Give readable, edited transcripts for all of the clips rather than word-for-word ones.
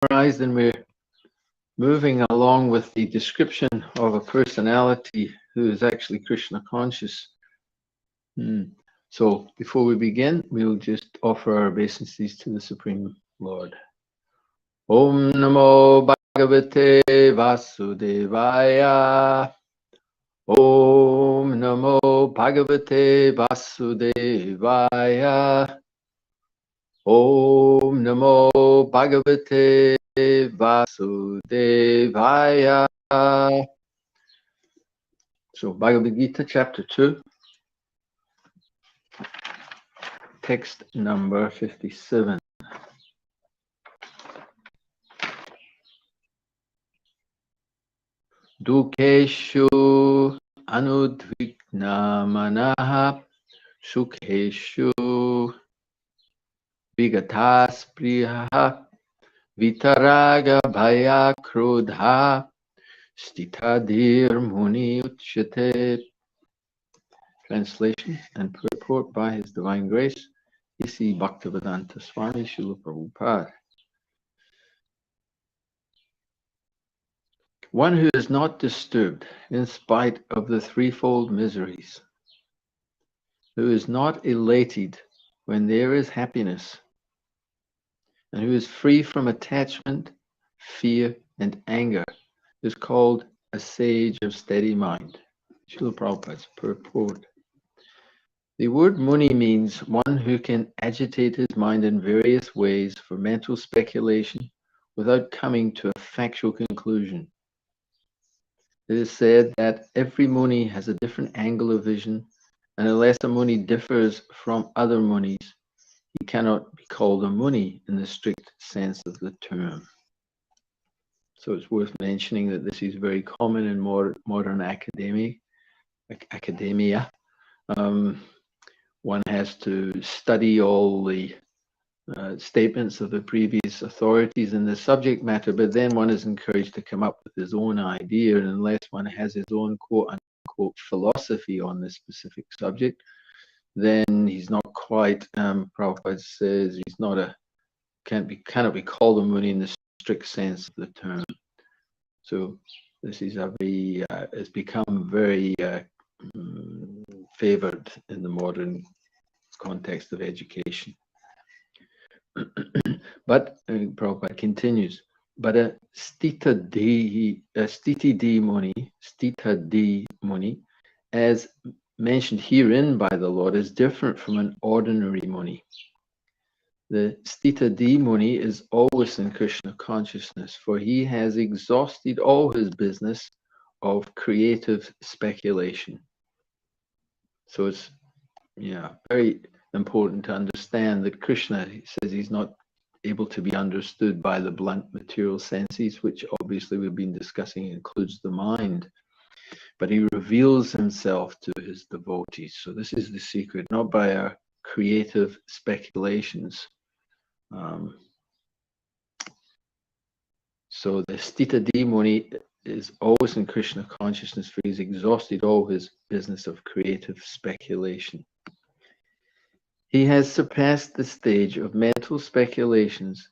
summarized, and we're moving along with the description of a personality who is actually Krishna conscious. So before we begin, we'll just offer our obeisances to the Supreme Lord. Om Namo Bhagavate Vasudevaya. Om Namo Bhagavate Vasudevaya. Om Namo Bhagavate Vasudevaya. So Bhagavad Gita chapter 2, text number 57. Dukeshu anudvikna manaha sukheshu vigatas priyaha vitaraga bhaya krodha stitadir muni uchyate. Translation and purport by His Divine Grace, A.C. Bhaktivedanta Swami Srila Prabhupada. One who is not disturbed in spite of the threefold miseries, who is not elated when there is happiness, and who is free from attachment, fear, and anger, is called a sage of steady mind. Srila Prabhupada's purport. The word muni means one who can agitate his mind in various ways for mental speculation without coming to a factual conclusion. It is said that every muni has a different angle of vision, and unless a muni differs from other munis, he cannot be called a muni in the strict sense of the term. So it's worth mentioning that this is very common in modern academia. One has to study all the statements of the previous authorities in the subject matter, but then one is encouraged to come up with his own idea, and unless one has his own quote-unquote philosophy on this specific subject, then he's not quite, Prabhupada says, he's not cannot be called a muni in the strict sense of the term. So this is it's become very favored in the modern context of education. But Prabhupada continues, but a stita D muni, as mentioned herein by the Lord, is different from an ordinary muni. The stita D muni is always in Krishna consciousness, for he has exhausted all his business of creative speculation. So it's very important to understand that Krishna, he says, he's not able to be understood by the blunt material senses, which obviously we've been discussing includes the mind, but he reveals himself to his devotees. So this is the secret, not by our creative speculations. So the Stita D Muni is always in Krishna consciousness, for he's exhausted all his business of creative speculation. He has surpassed the stage of mental speculations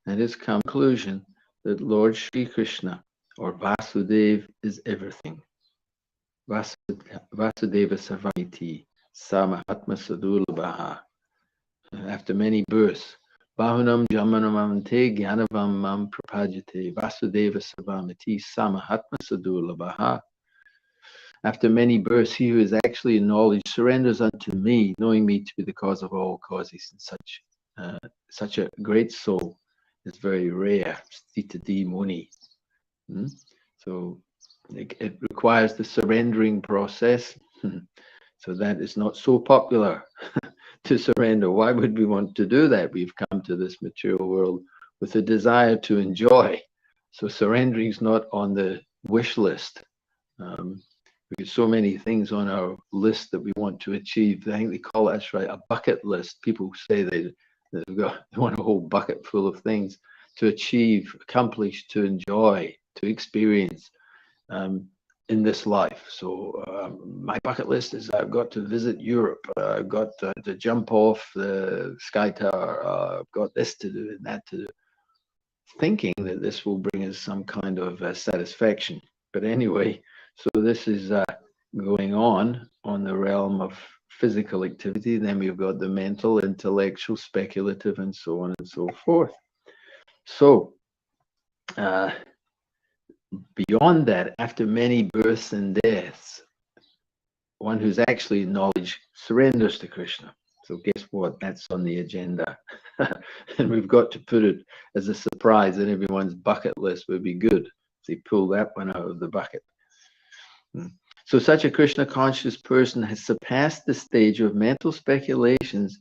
and has come to the conclusion that Lord Sri Krishna, or Vasudeva, is everything. Vasudeva Sarvamiti, Samahatma Sadulabha. After many births, Bahunam Jamanamante Gyanavam Mam Prapajate, Vasudeva Sarvamiti, Samahatma Sadulabha. After many births, he who is actually in knowledge surrenders unto me, knowing me to be the cause of all causes. And such a great soul is very rare. Stita D Muni. So it requires the surrendering process. So that is not so popular to surrender. Why would we want to do that? We've come to this material world with a desire to enjoy. So surrendering is not on the wish list. We have so many things on our list that we want to achieve. I think they call it, that's right, a bucket list. People say they want a whole bucket full of things to achieve, accomplish, to enjoy, to experience in this life. So my bucket list is I've got to visit Europe. I've got to jump off the sky tower. I've got this to do and that to do. thinking that this will bring us some kind of satisfaction. But anyway, so this is going on the realm of physical activity. Then we've got the mental, intellectual, speculative, and so on and so forth. So beyond that, after many births and deaths, one who's actually knowledge surrenders to Krishna. So guess what? That's on the agenda. And we've got to put it as a surprise in everyone's bucket list. Would be good if they pull that one out of the bucket. So such a Krishna conscious person has surpassed the stage of mental speculations,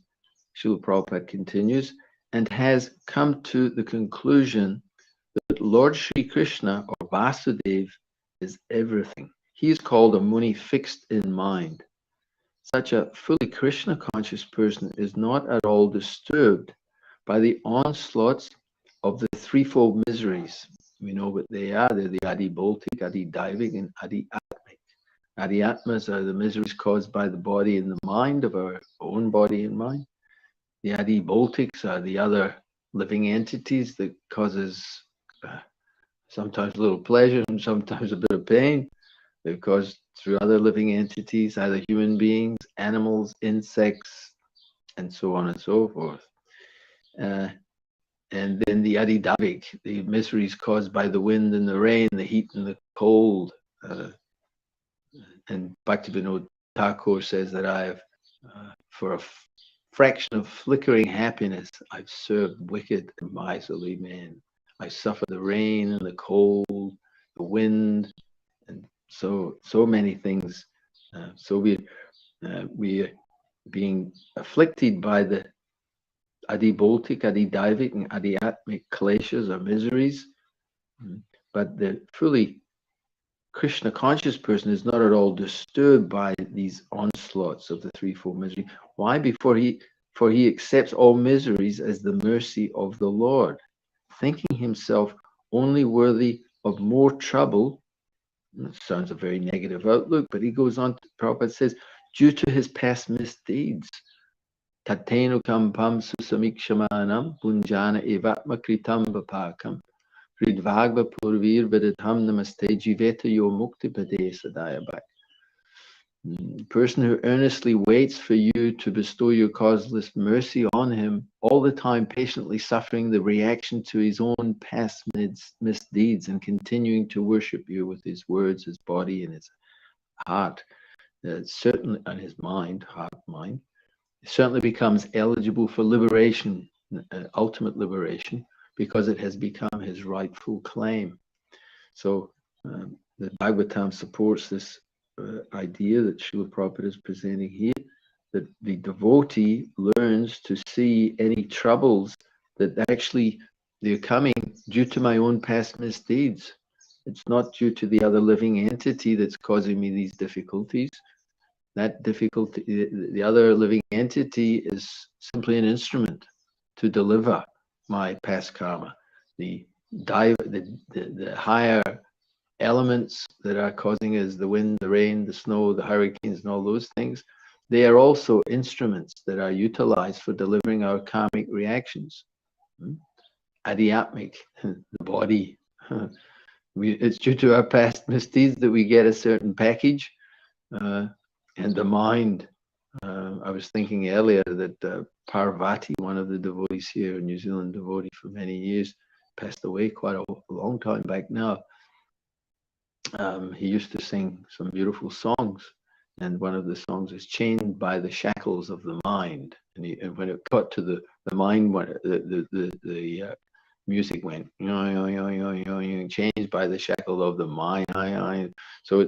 Srila Prabhupada continues, and has come to the conclusion that Lord Sri Krishna or Vasudev is everything. He is called a Muni fixed in mind. Such a fully Krishna conscious person is not at all disturbed by the onslaughts of the threefold miseries. We know what they are. They're the Adi Bhautik, Adi Daivik, and Adi Atmik. Adi Atmas are the miseries caused by the body and the mind, of our own body and mind. The Adi Bhautiks are the other living entities that causes sometimes a little pleasure and sometimes a bit of pain. They're caused through other living entities, either human beings, animals, insects, and so on and so forth. And then the Adidavik, the miseries caused by the wind and the rain, the heat and the cold. And Bhaktivinoda Thakur says that I have, for a fraction of flickering happiness, I've served wicked and miserly men. I suffer the rain and the cold, the wind, and so many things. So we are being afflicted by the Adi Bhautik, Adi Daivik, and Adi Atmik kleshas or miseries. But the fully Krishna conscious person is not at all disturbed by these onslaughts of the threefold misery. Why? For he accepts all miseries as the mercy of the Lord, thinking himself only worthy of more trouble. That sounds a very negative outlook, but he goes on, Prabhupada says, due to his past misdeeds. Tatenu kampam susamikshamanam punjana evatma kritam vapakam hridvagva purvir vedadham namaste jiveta yo mukti pade sadayabhak. The person who earnestly waits for you to bestow your causeless mercy on him, all the time patiently suffering the reaction to his own past misdeeds and continuing to worship you with his words, his body, and his heart, certainly, and his mind, heart, mind, certainly becomes eligible for liberation, ultimate liberation, because it has become his rightful claim. So the Bhagavatam supports this idea that Srila Prabhupada is presenting here, that the devotee learns to see any troubles that actually they're coming due to my own past misdeeds. It's not due to the other living entity that's causing me these difficulties. That difficulty, the other living entity is simply an instrument to deliver my past karma. The higher elements that are causing us the wind, the rain, the snow, the hurricanes, and all those things, they are also instruments that are utilized for delivering our karmic reactions. Adhyatmic, the body. It's due to our past misdeeds that we get a certain package. And the mind, I was thinking earlier that Parvati, one of the devotees here, a New Zealand devotee for many years, passed away quite a long time back now. He used to sing some beautiful songs, and one of the songs is "Chained by the Shackles of the Mind." And when it got to the mind, the music went changed by the shackle of the mind. So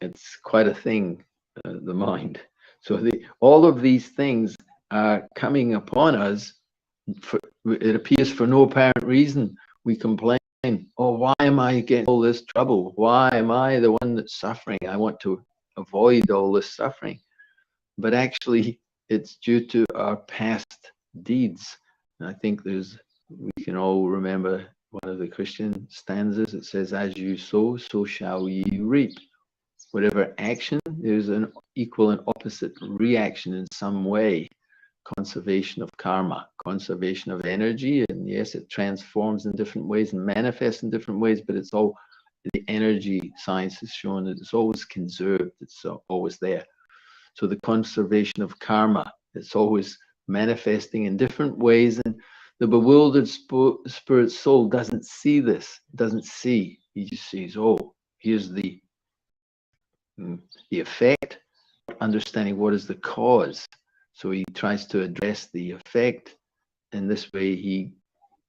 it's quite a thing. The mind. So all of these things are coming upon us. It appears for no apparent reason. We complain, oh, why am I getting all this trouble? Why am I the one that's suffering? I want to avoid all this suffering. But actually, it's due to our past deeds. And I think we can all remember one of the Christian stanzas. It says, as you sow, so shall ye reap. Whatever action, there's an equal and opposite reaction in some way. conservation of karma, conservation of energy. And yes, it transforms in different ways and manifests in different ways, but it's all, the energy science has shown that it's always conserved, it's always there. So the conservation of karma, it's always manifesting in different ways, and the bewildered spirit soul doesn't see this, doesn't see. He just sees, oh, here's the effect, understanding what is the cause. So he tries to address the effect. In this way, he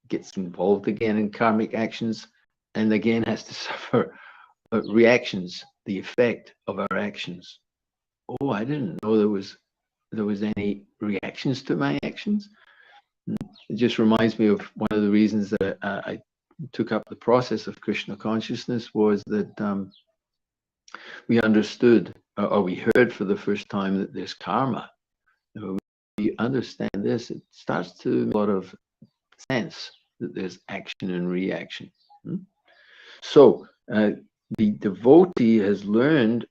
gets involved again in karmic actions, and again has to suffer reactions, the effect of our actions. Oh, I didn't know there was any reactions to my actions. It just reminds me of one of the reasons that I took up the process of Krishna consciousness was that we understood, or we heard for the first time, that there's karma. When we understand this, it starts to make a lot of sense that there's action and reaction. So the devotee has learned,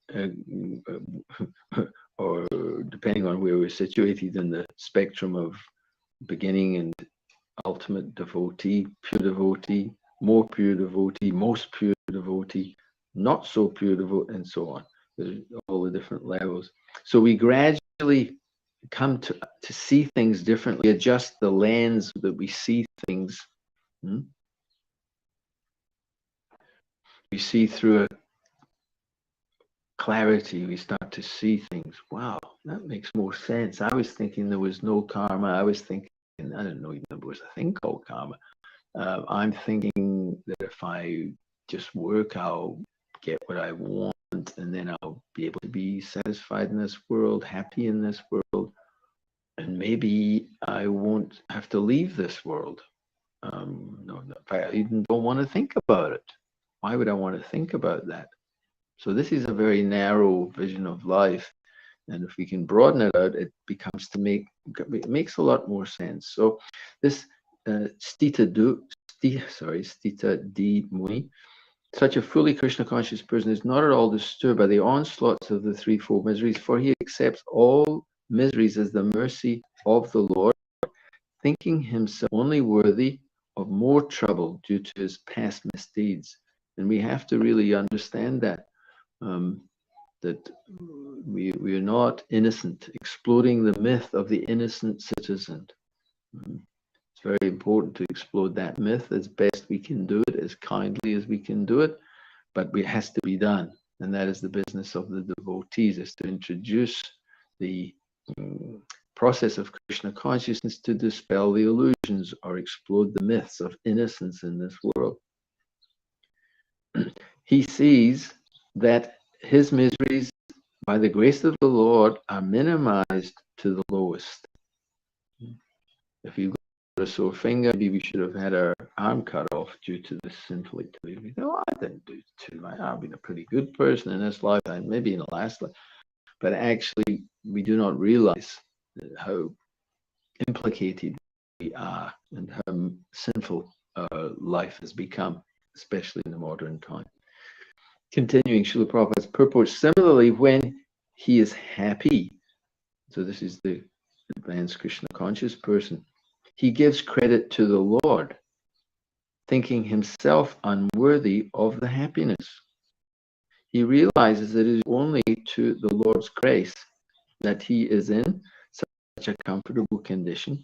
or depending on where we're situated in the spectrum of beginning and ultimate devotee, pure devotee, more pure devotee, most pure devotee, not so pure devotee, and so on. There's all the different levels. So we gradually come to see things differently, adjust the lens that we see things. We see through a clarity, we start to see things. Wow, that makes more sense. I was thinking there was no karma. I was thinking, I didn't know even there was a thing called karma. I'm thinking that if I just work, I'll get what I want, and then I'll be able to be satisfied in this world, happy in this world, and maybe I won't have to leave this world. No, I even don't want to think about it. Why would I want to think about that? So this is a very narrow vision of life, and if we can broaden it out, it becomes it makes a lot more sense. So this Stita D. Muni, such a fully Krishna conscious person is not at all disturbed by the onslaughts of the threefold miseries, for he accepts all miseries as the mercy of the Lord, thinking himself only worthy of more trouble due to his past misdeeds. And we have to really understand that. That we are not innocent, exploding the myth of the innocent citizen. It's very important to explode that myth as best we can do it, as kindly as we can do it, but it has to be done. And that is the business of the devotees, is to introduce the process of Krishna consciousness to dispel the illusions or explode the myths of innocence in this world. He sees that his miseries, by the grace of the Lord, are minimized to the lowest. If you've got a sore finger, maybe we should have had our arm cut off due to this sinful activity. No, I didn't do too much. I've been a pretty good person in this lifetime, maybe in the last life. But actually, we do not realize how implicated we are and how sinful life has become, especially in the modern time. Continuing, Srila Prabhupada's purport, similarly, when he is happy, so this is the advanced Krishna conscious person, he gives credit to the Lord, thinking himself unworthy of the happiness. He realizes that it is only to the Lord's grace that he is in such a comfortable condition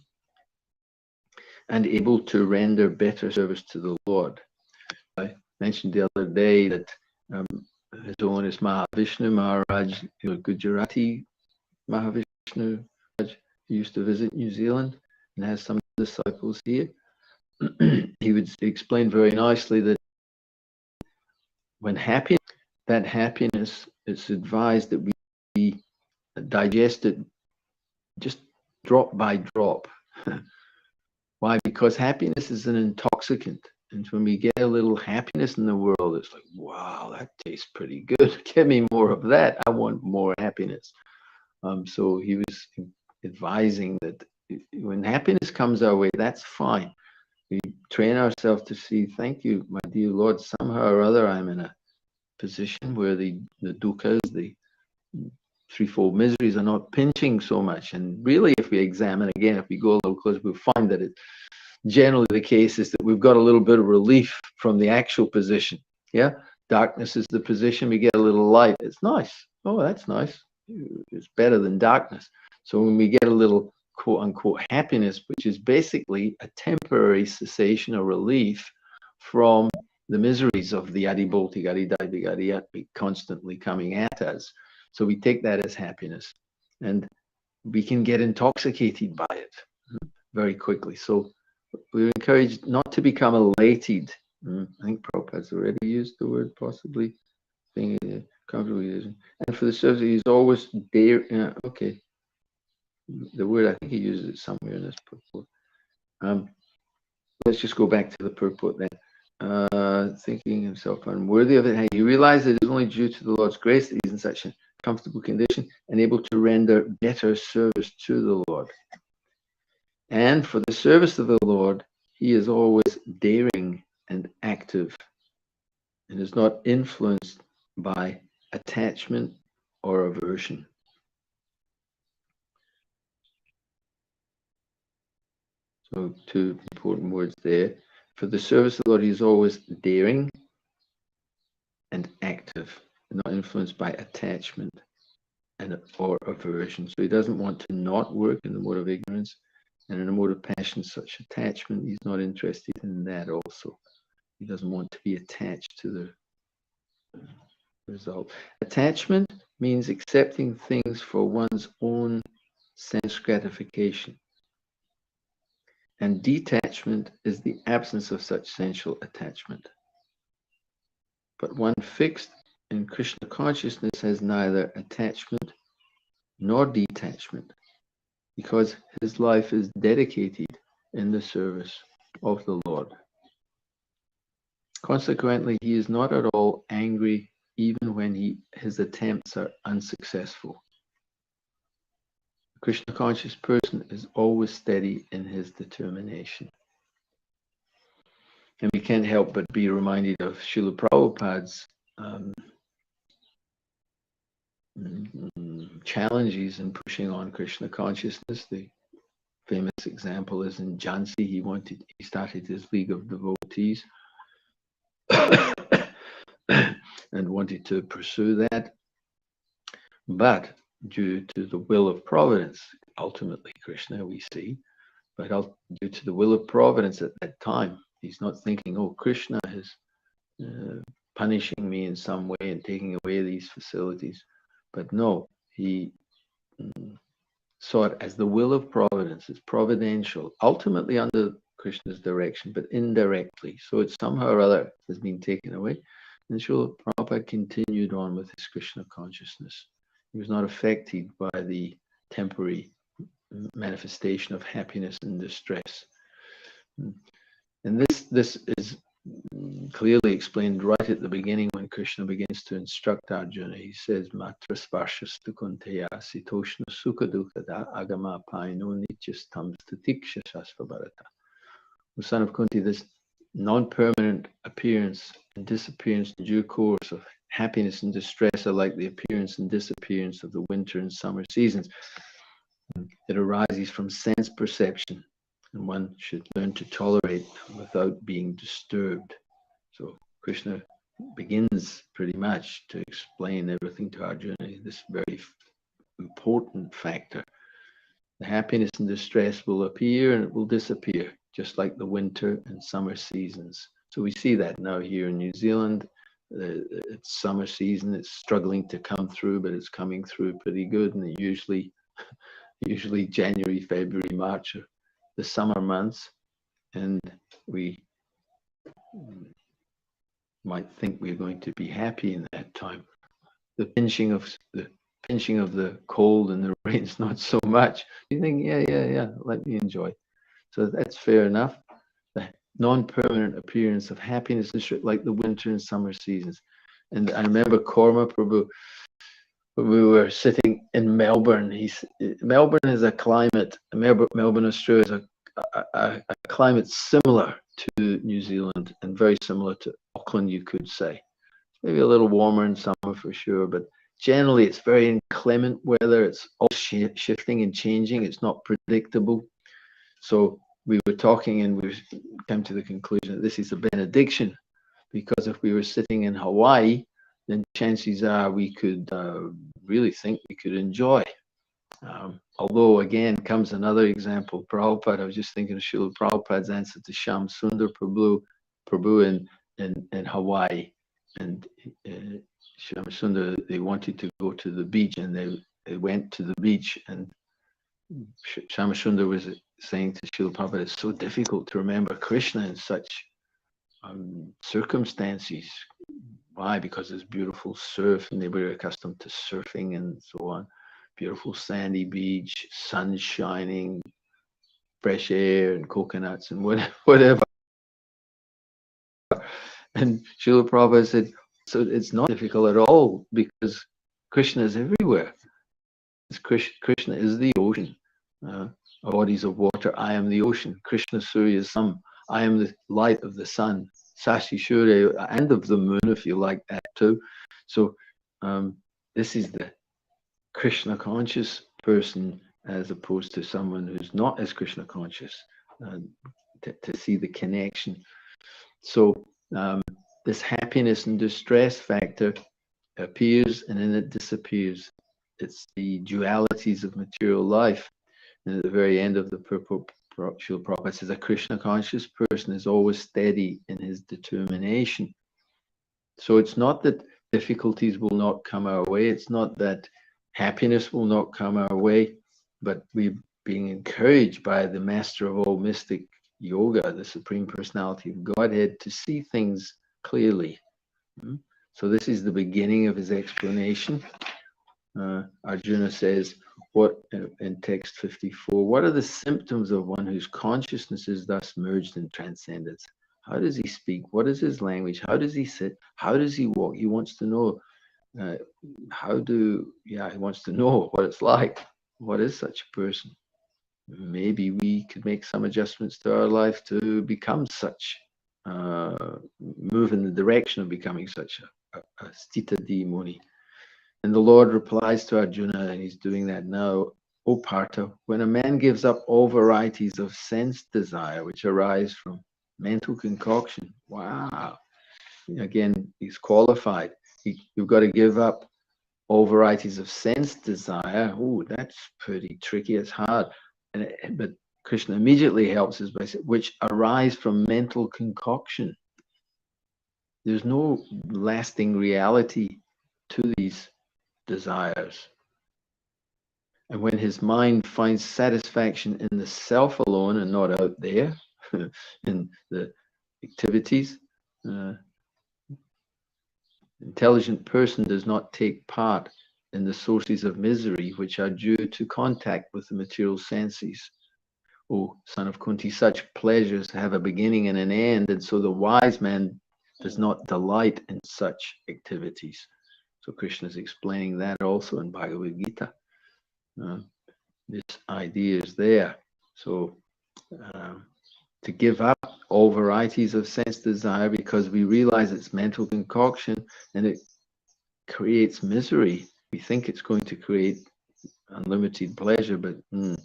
and able to render better service to the Lord. I mentioned the other day that His Holiness Mahavishnu Maharaj, Gujarati Mahavishnu Maharaj, who used to visit New Zealand and has some disciples here. He would explain very nicely that when that happiness, it's advised that we digest it just drop by drop. Why? Because happiness is an intoxicant. And when we get a little happiness in the world, it's like, wow, that tastes pretty good. Give me more of that. I want more happiness. So he was advising that when happiness comes our way, that's fine. We train ourselves to see, thank you, my dear Lord, somehow or other I'm in a position where the dukkha's, the threefold miseries are not pinching so much. And really, if we examine again, if we go a little closer, we'll find that it generally the case is that we've got a little bit of relief from the actual position. Yeah, darkness is the position, we get a little light. It's nice. Oh, that's nice. It's better than darkness. So when we get a little quote unquote happiness, which is basically a temporary cessation or relief from the miseries of the adiboti, adidai, constantly coming at us. So we take that as happiness, and we can get intoxicated by it very quickly. So we're encouraged not to become elated. I think Prabhupada's already used the word possibly. Comfortably using. And for the service, he's always there. Okay. The word, I think he uses it somewhere in this purport. Let's just go back to the purport then. Thinking himself unworthy of it. He realized it is only due to the Lord's grace that he's in such a comfortable condition and able to render better service to the Lord. And for the service of the Lord, he is always daring and active and is not influenced by attachment or aversion. So two important words there. For the service of the Lord, he is always daring and active, and not influenced by attachment or aversion. So he doesn't want to not work in the mode of ignorance, and in a mode of passion, such attachment, he's not interested in that also. He doesn't want to be attached to the result. Attachment means accepting things for one's own sense gratification. And detachment is the absence of such sensual attachment. But one fixed in Krishna consciousness has neither attachment nor detachment, because his life is dedicated in the service of the Lord. Consequently, he is not at all angry even when his attempts are unsuccessful. A Krishna conscious person is always steady in his determination. And we can't help but be reminded of Srila Prabhupada's challenges in pushing on Krishna consciousness. The famous example is in Jhansi. He started his League of Devotees and wanted to pursue that. But due to the will of providence, ultimately Krishna we see, but due to the will of providence at that time, he's not thinking, oh, Krishna is punishing me in some way and taking away these facilities. But no, he saw it as the will of providence. It's providential, ultimately under Krishna's direction, but indirectly. So it somehow or other has been taken away. And Srila Prabhupada continued on with his Krishna consciousness. He was not affected by the temporary manifestation of happiness and distress. And this is clearly explained right at the beginning when Krishna begins to instruct Arjuna. He says, Matra sparshasta kunteya sitoshna sukha dukkha agama paino nityastam statiksha shasva bharata. The son of Kunti, this non-permanent appearance and disappearance in due course of happiness and distress are like the appearance and disappearance of the winter and summer seasons. It arises from sense perception, and one should learn to tolerate without being disturbed. So Krishna begins pretty much to explain everything to Arjuna, this very important factor. The happiness and distress will appear and it will disappear, just like the winter and summer seasons. So we see that now here in New Zealand. It's summer season, it's struggling to come through, but it's coming through pretty good. And usually January, February, March are the summer months. And we might think we're going to be happy in that time. The pinching of the cold and the rain's not so much. You think, yeah, let me enjoy. So that's fair enough. The non-permanent appearance of happiness is like the winter and summer seasons. And I remember Korma Prabhu, when we were sitting in Melbourne. Melbourne is a climate. Melbourne, Australia is a climate similar to New Zealand and very similar to Auckland, you could say. Maybe a little warmer in summer for sure, but generally it's very inclement weather. It's all shifting and changing. It's not predictable. So we were talking and we came to the conclusion that this is a benediction, because if we were sitting in Hawaii, then chances are we could really think we could enjoy. Although again comes another example, Prabhupada, I was just thinking of Srila Prabhupada's answer to Shyam Sundar Prabhu in Hawaii. And Shyam Sundar, they wanted to go to the beach, and they went to the beach, and Shyam Sundar was saying to Srila Prabhupada, it's so difficult to remember Krishna in such circumstances. Why? Because there's beautiful surf, and they were accustomed to surfing and so on. Beautiful sandy beach, sun shining, fresh air and coconuts and whatever. And Srila Prabhupada said, so it's not difficult at all, because Krishna is everywhere. Krishna is the ocean, bodies of water. I am the ocean. Krishna Surya Sam. I am the light of the sun, Sashi Surya, and of the moon, if you like that too. So this is the Krishna conscious person, as opposed to someone who's not as Krishna conscious, to see the connection. So this happiness and distress factor appears and then it disappears. It's the dualities of material life. And at the very end of the purport, Srila Prabhupada says, a Krishna conscious person is always steady in his determination. So it's not that difficulties will not come our way. It's not that happiness will not come our way, but we're being encouraged by the master of all mystic yoga, the Supreme Personality of Godhead, to see things clearly. So this is the beginning of his explanation. Arjuna says, what in text 54, what are the symptoms of one whose consciousness is thus merged in transcendence? How does he speak? What is his language? How does he sit? How does he walk? He wants to know he wants to know what it's like. What is such a person? Maybe we could make some adjustments to our life to become such, move in the direction of becoming such a Stita Muni. And the Lord replies to Arjuna, and he's doing that now. O Partha, when a man gives up all varieties of sense desire which arise from mental concoction, wow, again, he's qualified. You've got to give up all varieties of sense desire. Oh, that's pretty tricky. It's hard. But Krishna immediately helps us by saying, which arise from mental concoction. There's no lasting reality to these desires. And when his mind finds satisfaction in the self alone and not out there, in the activities, intelligent person does not take part in the sources of misery which are due to contact with the material senses. O son of Kunti, such pleasures have a beginning and an end, and so the wise man does not delight in such activities. So Krishna is explaining that also in Bhagavad Gita. This idea is there. So to give up all varieties of sense desire, because we realize it's mental concoction and it creates misery. We think it's going to create unlimited pleasure, but I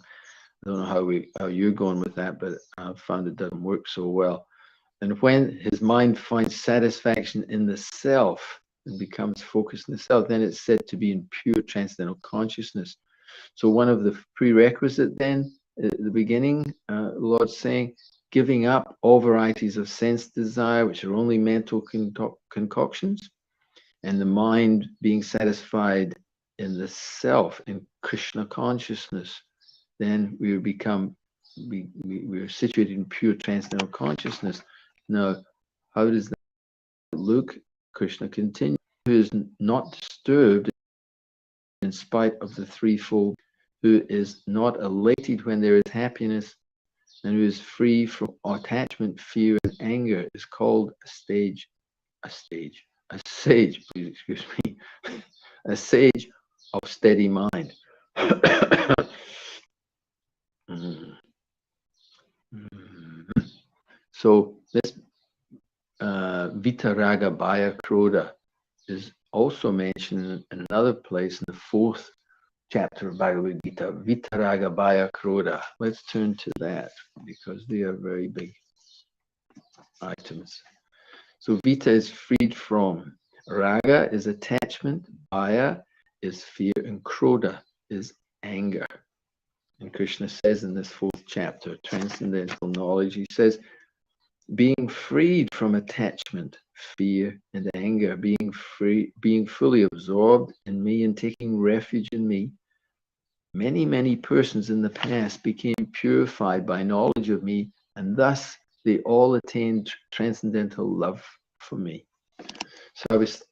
don't know how you're going with that, but I've found it doesn't work so well. And when his mind finds satisfaction in the self and becomes focused in the self, then it's said to be in pure transcendental consciousness. So one of the prerequisites then, at the beginning, the Lord's saying, giving up all varieties of sense desire, which are only mental concoctions, and the mind being satisfied in the self, in Krishna consciousness, then we are situated in pure transcendental consciousness. Now, how does that look? Krishna continues, who is not disturbed in spite of the threefold, who is not elated when there is happiness, and who is free from attachment, fear, and anger, is called a sage, please excuse me, a sage of steady mind. So this Vitaraga Bhaya Krodha is also mentioned in another place in the 4th chapter of Bhagavad Gita, Vitaraga Bhaya Krodha. Let's turn to that because they are very big items. So Vita is freed from. Raga is attachment, Bhaya is fear, and Krodha is anger. And Krishna says in this 4th chapter, Transcendental Knowledge, he says, being freed from attachment, fear, and anger, being free, being fully absorbed in me and taking refuge in me, many, many persons in the past became purified by knowledge of me, and thus they all attained transcendental love for me. So I was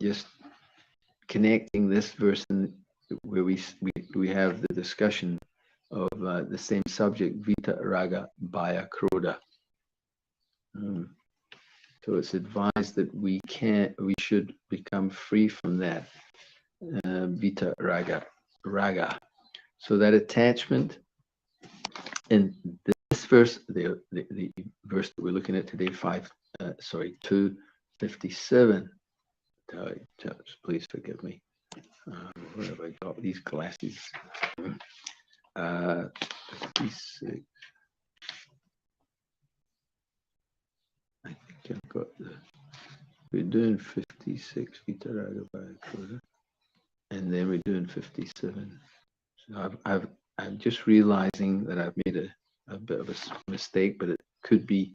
just connecting this verse where we have the discussion of the same subject, Vita Raga Bhaya Krodha. So it's advised that we should become free from that Vita Raga. So that attachment in this verse, the verse that we're looking at today, 257. Please forgive me. Where have I got these glasses? 56. I think I've got we're doing 56 Vitaraga Bhaya Krodha, and then we're doing 57. So I'm just realizing that I've made a bit of a mistake, but it could be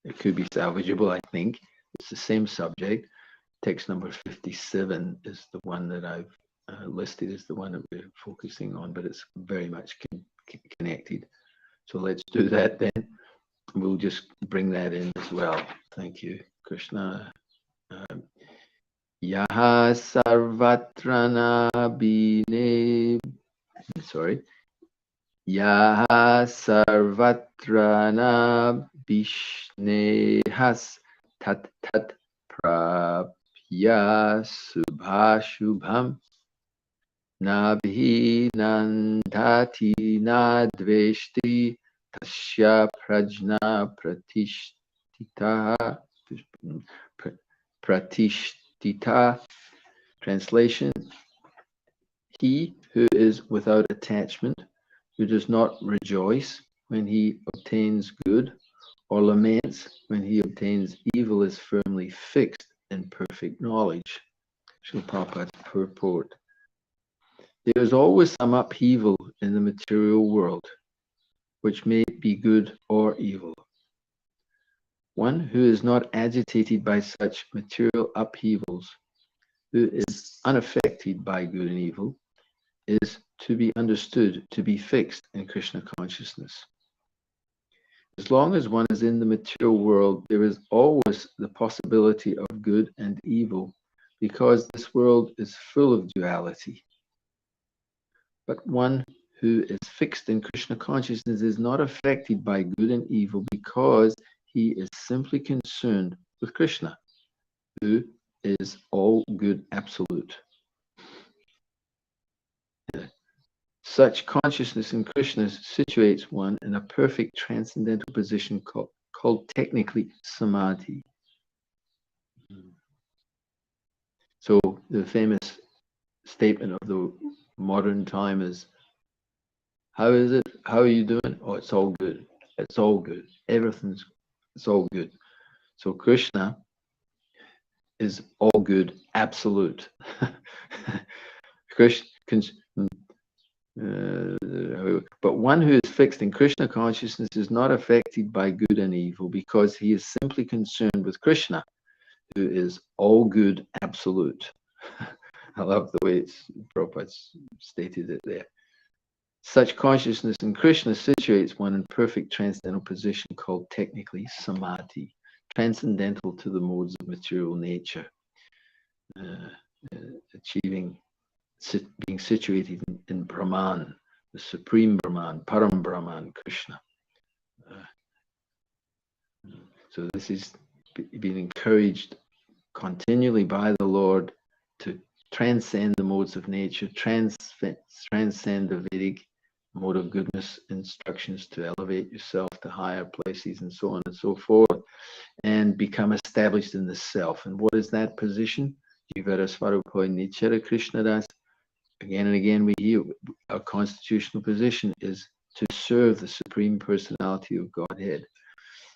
salvageable. I think it's the same subject. Text number 57 is the one that I've listed as the one that we're focusing on, but it's very much connected. So let's do that then. We'll just bring that in as well. Thank you, Krishna. Yaha sarvatrana bine. Sorry. Yaha sarvatrana bishnehas tat tat prapya subhashubham nabhi nandati nadveshti tasya prajna pratishtita. Translation: he who is without attachment, who does not rejoice when he obtains good, or laments when he obtains evil, is firmly fixed in perfect knowledge. Srila Prabhupada's purport. There is always some upheaval in the material world, which may be good or evil. One who is not agitated by such material upheavals, who is unaffected by good and evil, is to be understood to be fixed in Krishna consciousness. As long as one is in the material world, there is always the possibility of good and evil, because this world is full of duality. But one who is fixed in Krishna consciousness is not affected by good and evil, because he is simply concerned with Krishna, who is all good absolute. Such consciousness in Krishna situates one in a perfect transcendental position called technically samadhi. So the famous statement of the modern time is, how is it? How are you doing? Oh, it's all good. It's all good. It's all good. So Krishna is all good, absolute. But one who is fixed in Krishna consciousness is not affected by good and evil, because he is simply concerned with Krishna, who is all good, absolute. I love the way Prabhupada stated it there. Such consciousness in Krishna situates one in perfect transcendental position called technically samadhi, transcendental to the modes of material nature, being situated in Brahman, the supreme Brahman, Param Brahman, Krishna. So this is being encouraged continually by the Lord to transcend the modes of nature, transcend the Vedic mode of goodness instructions to elevate yourself to higher places and so on and so forth. and become established in the self. And what is that position? Jivara Svarupa Nichara Krishna Das. Again and again we hear our constitutional position is to serve the Supreme Personality of Godhead.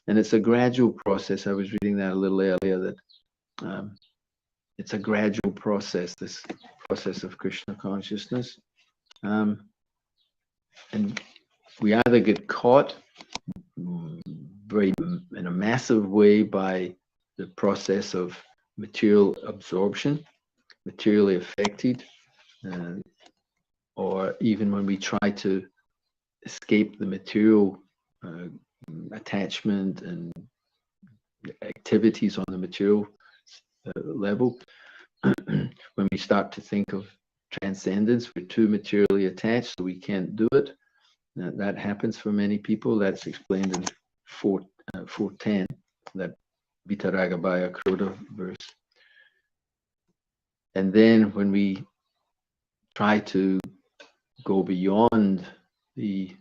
And it's a gradual process. I was reading that a little earlier, that it's a gradual process, this process of Krishna consciousness. And we either get caught in a massive way by the process of material absorption, materially affected, or even when we try to escape the material attachment and activities on the material level. When we start to think of transcendence, we're too materially attached, so we can't do it. That happens for many people. That's explained in 410, that Vitaragabhaya Krodha verse. And then when we try to go beyond the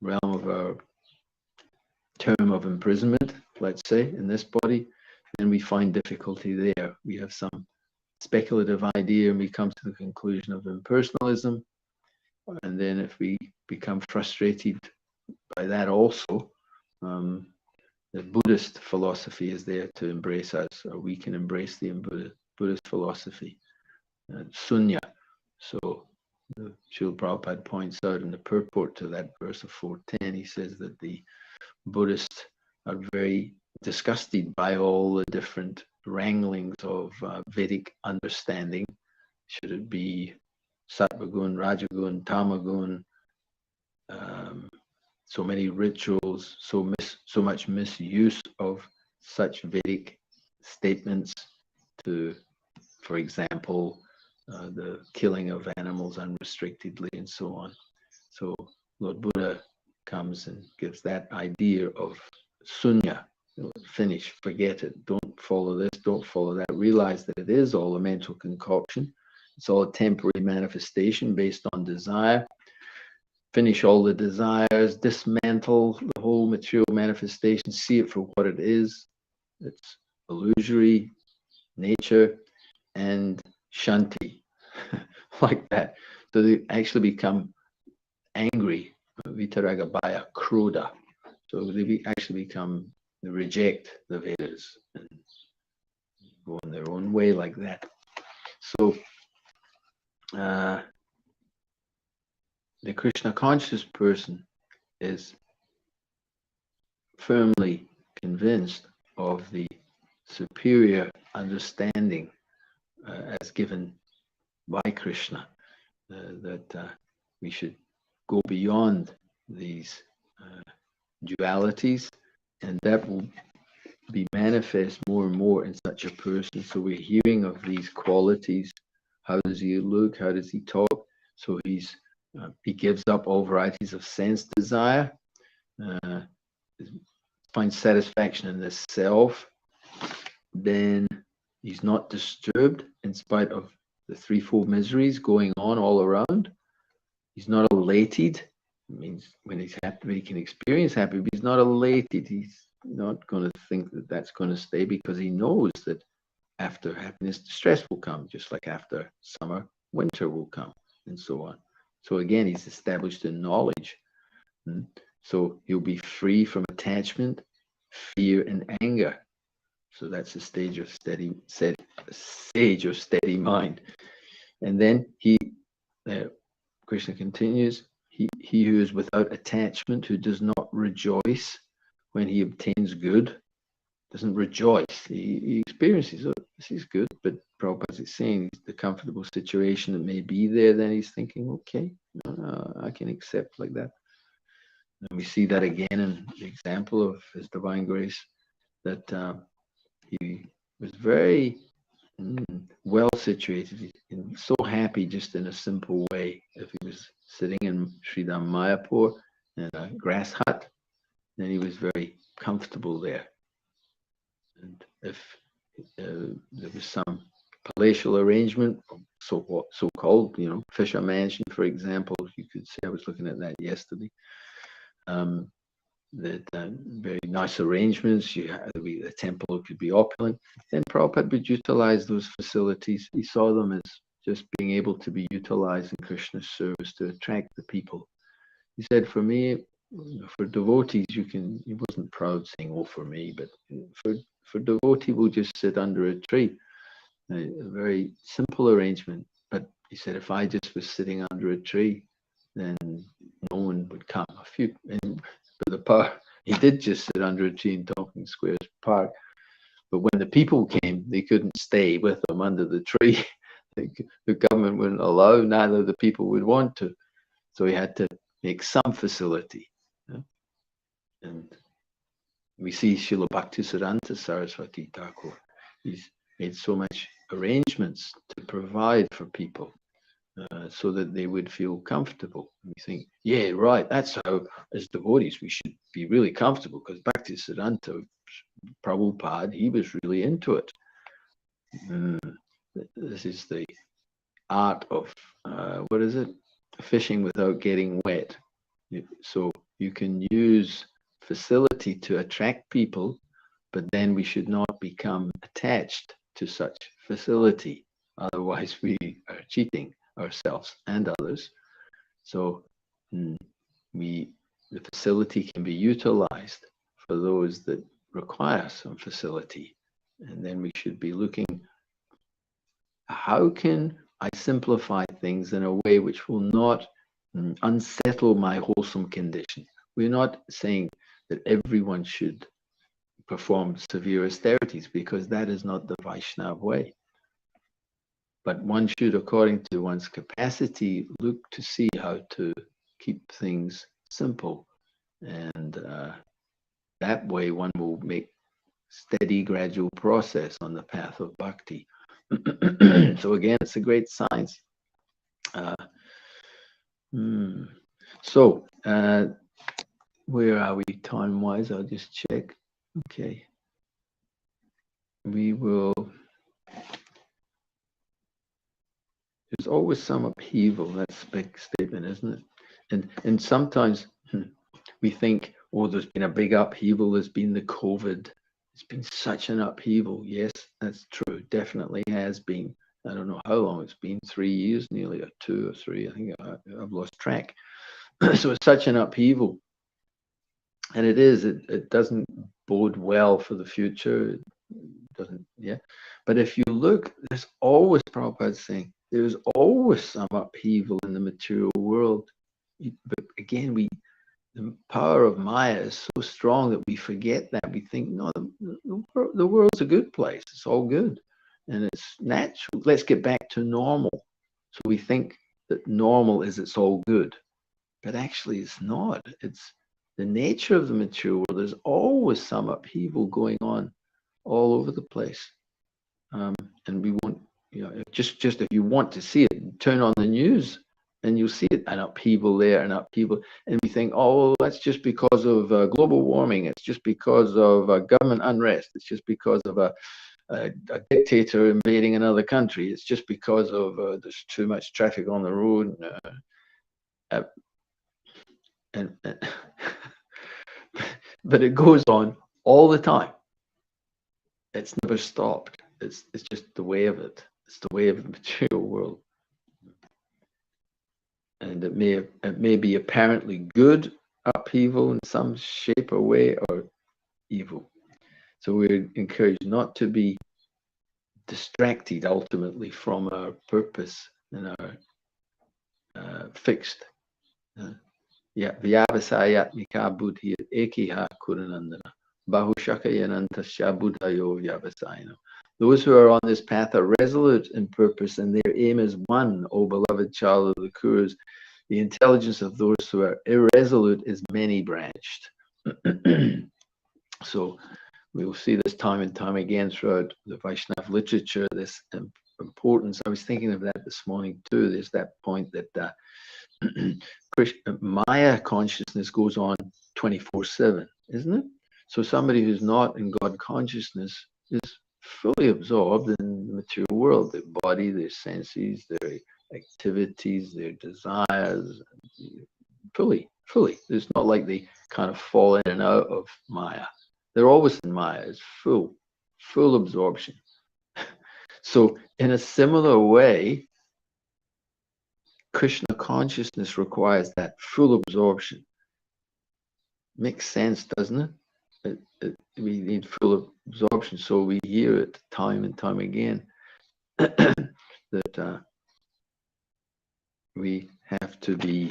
realm of our term of imprisonment, let's say, in this body, then we find difficulty there. We have some speculative idea and we come to the conclusion of impersonalism. And then if we become frustrated by that also, the Buddhist philosophy is there to embrace us, or we can embrace the Buddhist philosophy, sunya. So Srila Prabhupada points out in the purport to that verse of 410, he says that the Buddhists are very disgusted by all the different wranglings of Vedic understanding. Should it be Sattvagun, Rajagun, Tamagun, so many rituals, so much misuse of such Vedic statements to, for example, the killing of animals unrestrictedly and so on. So Lord Buddha comes and gives that idea of sunya, finish, forget it, don't follow this, don't follow that, realize that it is all a mental concoction, it's all a temporary manifestation based on desire. Finish all the desires, dismantle the whole material manifestation, see it for what it is. It's illusory nature, and Shanti, like that. So they actually become angry, Vitaragabhaya Krodha. So they actually they reject the Vedas and go in their own way like that. So the Krishna conscious person is firmly convinced of the superior understanding as given by Krishna, that we should go beyond these dualities, and that will be manifest more and more in such a person. So we're hearing of these qualities. How does he look? How does he talk? So he gives up all varieties of sense desire, finds satisfaction in the self. Then he's not disturbed in spite of the threefold miseries going on all around. He's not elated. It means when he's happy, he can experience happy, but he's not elated. He's not going to think that that's going to stay, because he knows that after happiness, distress will come, just like after summer, winter will come, and so on. So again, he's established in knowledge. So he'll be free from attachment, fear, and anger. So that's a stage of steady mind. And then Krishna continues, he who is without attachment, who does not rejoice when he obtains good, doesn't rejoice. He experiences, oh, this is good, but Prabhupada is saying the comfortable situation that may be there, then he's thinking, okay, I can accept like that. And we see that again in the example of His Divine Grace, that he was very well situated and so happy just in a simple way. If he was sitting in Sridham Mayapur in a grass hut, then he was very comfortable there. And if there was some palatial arrangement, so-called, Fisher Mansion, for example, you could say, I was looking at that yesterday. that very nice arrangements. The temple could be opulent. Then Prabhupada would utilize those facilities. He saw them as just being able to be utilized in Krishna's service to attract the people. He said, for me, for devotees, he wasn't proud saying, oh, for me, but for devotee, we'll just sit under a tree. A very simple arrangement. But he said, if I just was sitting under a tree, then no one would come. But the power, he did just sit under a tree in Tompkins Square Park. But when the people came, they couldn't stay with them under the tree. The government wouldn't allow, neither the people would want to. So he had to make some facility. And we see Srila Bhaktisiddhanta Saraswati Thakur. He's made so much arrangements to provide for people so that they would feel comfortable. And we think, yeah, right, that's how, as devotees, we should be really comfortable, because Bhaktisiddhanta Prabhupada, he was really into it. This is the art of, what is it? Fishing without getting wet. So you can use facility to attract people, but then we should not become attached to such facility. Otherwise, we are cheating ourselves and others. So the facility can be utilized for those that require some facility. And then we should be looking, how can I simplify things in a way which will not unsettle my wholesome condition? We're not saying that everyone should perform severe austerities, because that is not the Vaishnava way. But one should, according to one's capacity, look to see how to keep things simple. And that way one will make steady, gradual process on the path of bhakti. So again, it's a great science. So where are we time-wise? I'll just check. Okay. We will. There's always some upheaval. That's a big statement, isn't it? And sometimes we think, oh, there's been a big upheaval. There's been the COVID. It's been such an upheaval. Yes, that's true. Definitely has been. I don't know how long it's been, 3 years nearly, or 2 or 3. I think I've lost track. So it's such an upheaval. And it is. It doesn't bode well for the future. It doesn't, yeah. But if you look, there's always, Prabhupada saying, there's always some upheaval in the material world. But again, the power of Maya is so strong that we forget that. We think, no, the world's a good place. It's all good. And it's natural. Let's get back to normal. So we think that normal is it's all good. But actually it's not. It's the nature of the material world. There's always some upheaval going on all over the place. And we won't, just if you want to see it, turn on the news and you'll see it, an upheaval there, an upheaval. And we think, oh, that's just because of global warming. It's just because of government unrest. It's just because of a dictator invading another country. It's just because of there's too much traffic on the road. But it goes on all the time. It's never stopped. It's just the way of it. It's the way of the material world. And it may be apparently good upheaval in some shape or way, or evil. So we're encouraged not to be distracted ultimately from our purpose and our fixed. Vyavasayatmika buddhi ekiha kuranandana bahushakayanantasya buddhayo vyavasayana. Those who are on this path are resolute in purpose, and their aim is one, O beloved child of the Kurus. The intelligence of those who are irresolute is many-branched. So we will see this time and time again throughout the Vaishnava literature, this importance. I was thinking of that this morning too. There's that point that Maya consciousness goes on 24/7, isn't it? So somebody who's not in God consciousness is fully absorbed in the material world, their body, their senses, their activities, their desires, fully. It's not like they kind of fall in and out of Maya. They're always in Maya. It's full absorption. So in a similar way, Krishna consciousness requires that full absorption. Makes sense, doesn't it? We need full absorption, so we hear it time and time again that we have to be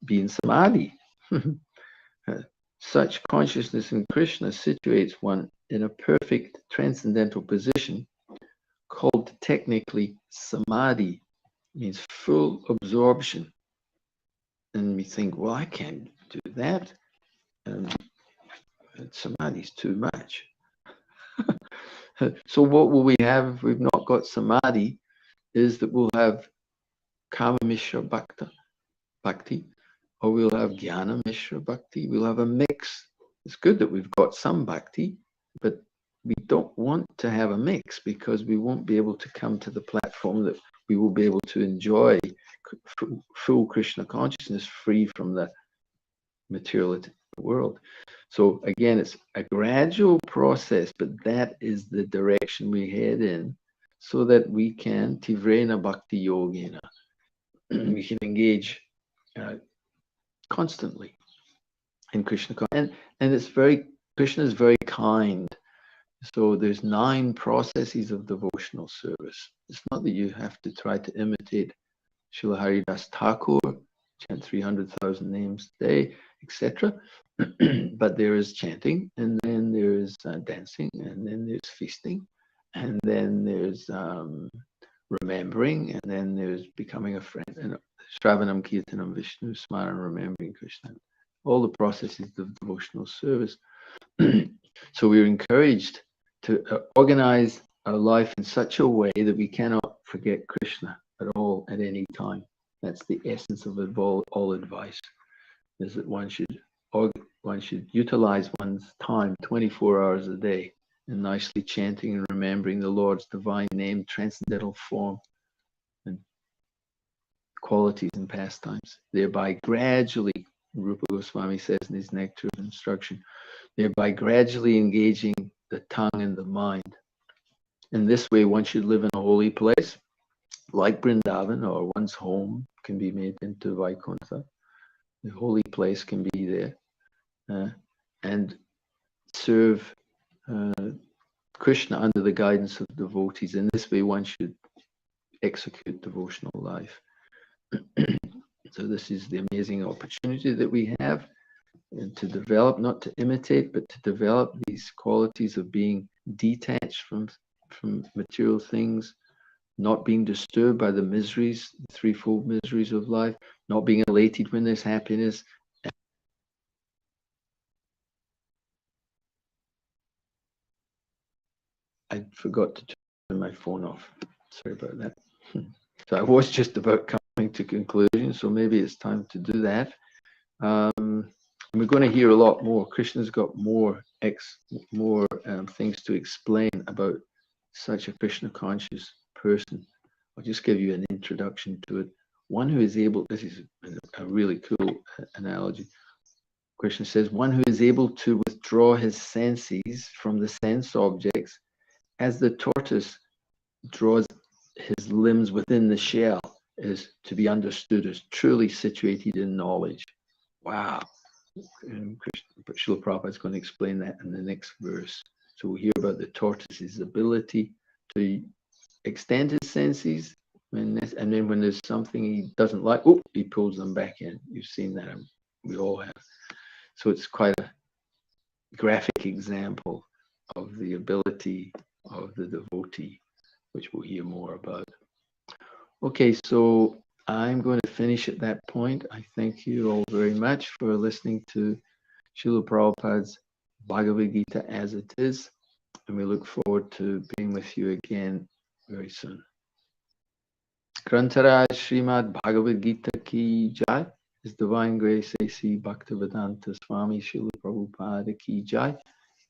in samadhi. Such consciousness in Krishna situates one in a perfect transcendental position called technically samadhi. Means full absorption. And we think, well, I can't do that. Samadhi is too much. So what will we have if we've not got samadhi? Is that we'll have kama mishra bhakti, or we'll have jnana mishra bhakti. We'll have a mix. It's good that we've got some bhakti, but we don't want to have a mix because we won't be able to come to the platform that we will be able to enjoy full Krishna consciousness free from the material world. So again, it's a gradual process, but that is the direction we head in, so that we can tivrena bhakti yogena. We can engage constantly in Krishna, and it's Krishna is very kind. So there's 9 processes of devotional service. It's not that you have to try to imitate Srila Haridas Thakur, chant 300,000 names a day, etc. But there is chanting, and then there is dancing, and then there's feasting, and then there's remembering, and then there's becoming a friend, and Shravanam, Kirtanam, Vishnu, Smaran, remembering Krishna. All the processes of devotional service. So we're encouraged to organize our life in such a way that we cannot forget Krishna at all at any time. That's the essence of all advice, is that one should utilize one's time 24 hours a day in nicely chanting and remembering the Lord's divine name, transcendental form, and qualities and pastimes, thereby gradually, Rupa Goswami says in his Nectar of Instruction, thereby gradually engaging the tongue and the mind. In this way, one should live in a holy place, like Vrindavan, or one's home can be made into Vaikuntha. The holy place can be there, and serve Krishna under the guidance of devotees. In this way, one should execute devotional life. So this is the amazing opportunity that we have to develop, not to imitate, but to develop these qualities of being detached from material things, not being disturbed by the miseries, the threefold miseries of life, not being elated when there's happiness. I forgot to turn my phone off. Sorry about that. So I was just about coming to conclusion, so maybe it's time to do that. And we're going to hear a lot more. Krishna's got more things to explain about such a Krishna conscious person. I'll just give you an introduction to it. One who is able, this is a really cool analogy. Krishna says, one who is able to withdraw his senses from the sense objects as the tortoise draws his limbs within the shell, is to be understood as truly situated in knowledge. Wow. And Srila Prabhupada is going to explain that in the next verse. So we'll hear about the tortoise's ability to extend his senses, and then when there's something he doesn't like, he pulls them back in. You've seen that, we all have. So it's quite a graphic example of the ability of the devotee, which we'll hear more about. Okay, so I'm going to finish at that point. I thank you all very much for listening to Srila Prabhupada's Bhagavad Gita as it is, and we look forward to being with you again very soon. Grantaraj Srimad Bhagavad Gita Ki Jai. His Divine Grace A.C. Bhaktivedanta Swami Srila Prabhupada Ki Jai.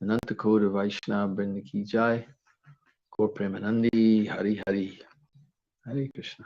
Ananta Koda Vaishnava Vrinda Ki Jai. Gaur Premanandi Hari Hari. Hare Krishna.